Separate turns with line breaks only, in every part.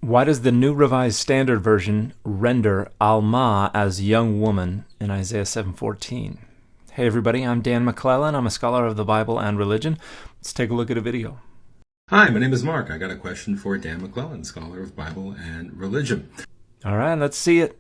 Why does the New Revised Standard Version render Alma as young woman in Isaiah 7:14? Hey everybody, I'm Dan McClellan. I'm a scholar of the Bible and religion. Let's take a look at a video.
Hi, my name is Mark. I got a question for Dan McClellan, scholar of Bible and religion.
All right, let's see it.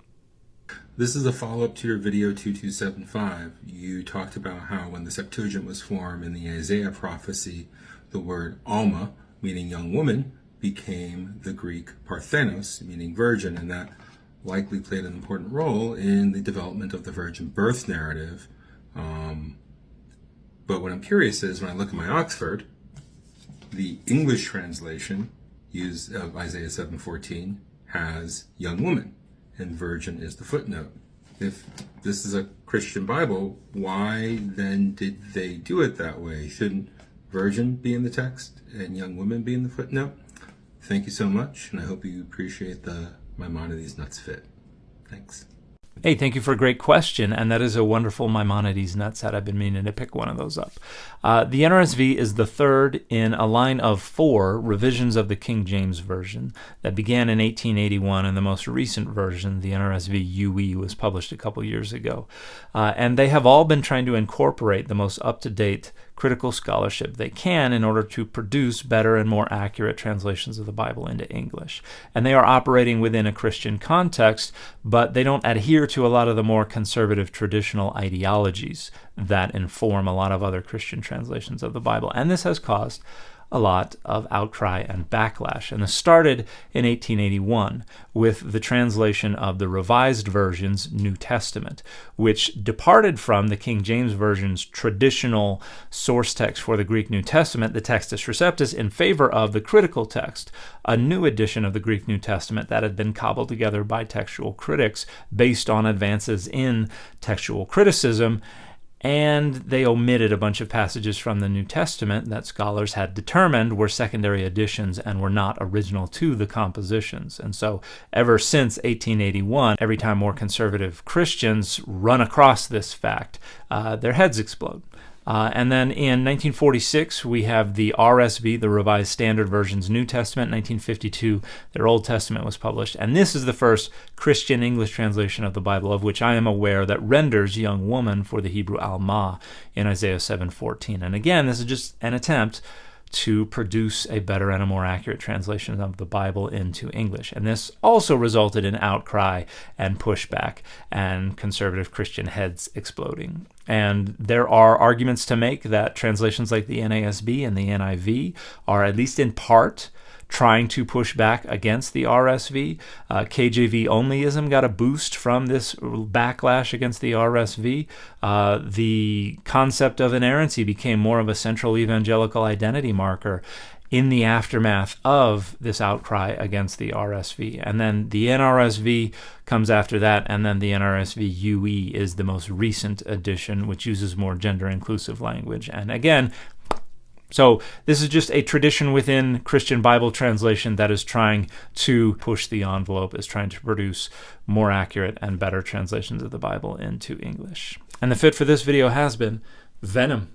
This is a follow-up to your video 2275. You talked about how when the Septuagint was formed in the Isaiah prophecy, the word Alma, meaning young woman, became the Greek Parthenos, meaning virgin, and that likely played an important role in the development of the virgin birth narrative. But what I'm curious is, when I look at my Oxford, the English translation of Isaiah 7:14 has young woman, and virgin is the footnote. If this is a Christian Bible, why then did they do it that way? Shouldn't virgin be in the text and young woman be in the footnote? Thank you so much, and I hope you appreciate the Maimonides Nuts fit. Thanks.
Hey, thank you for a great question, and that is a wonderful Maimonides nutset. I've been meaning to pick one of those up. The NRSV is the third in a line of 4 revisions of the King James Version that began in 1881, and the most recent version, the NRSV UE, was published a couple years ago. And they have all been trying to incorporate the most up-to-date critical scholarship they can in order to produce better and more accurate translations of the Bible into English. And they are operating within a Christian context, but they don't adhere to a lot of the more conservative traditional ideologies that inform a lot of other Christian translations of the Bible. And this has caused a lot of outcry and backlash. And this started in 1881 with the translation of the Revised Version's New Testament, which departed from the King James Version's traditional source text for the Greek New Testament, the Textus Receptus, in favor of the critical text, a new edition of the Greek New Testament that had been cobbled together by textual critics based on advances in textual criticism. And they omitted a bunch of passages from the New Testament that scholars had determined were secondary additions and were not original to the compositions. And so ever since 1881, every time more conservative Christians run across this fact, their heads explode. And then in 1946, we have the RSV, the Revised Standard Version's New Testament. 1952, their Old Testament was published. And this is the first Christian English translation of the Bible of which I am aware that renders young woman for the Hebrew Alma in Isaiah 7:14. And again, this is just an attempt to produce a better and a more accurate translation of the Bible into English. And this also resulted in outcry and pushback and conservative Christian heads exploding. And there are arguments to make that translations like the NASB and the NIV are, at least in part, trying to push back against the RSV. KJV onlyism got a boost from this backlash against the RSV. The concept of inerrancy became more of a central evangelical identity marker in the aftermath of this outcry against the RSV. And then the NRSV comes after that, and then the NRSV UE is the most recent edition, which uses more gender-inclusive language. And again, so this is just a tradition within Christian Bible translation that is trying to push the envelope, is trying to produce more accurate and better translations of the Bible into English. And the fit for this video has been Venom.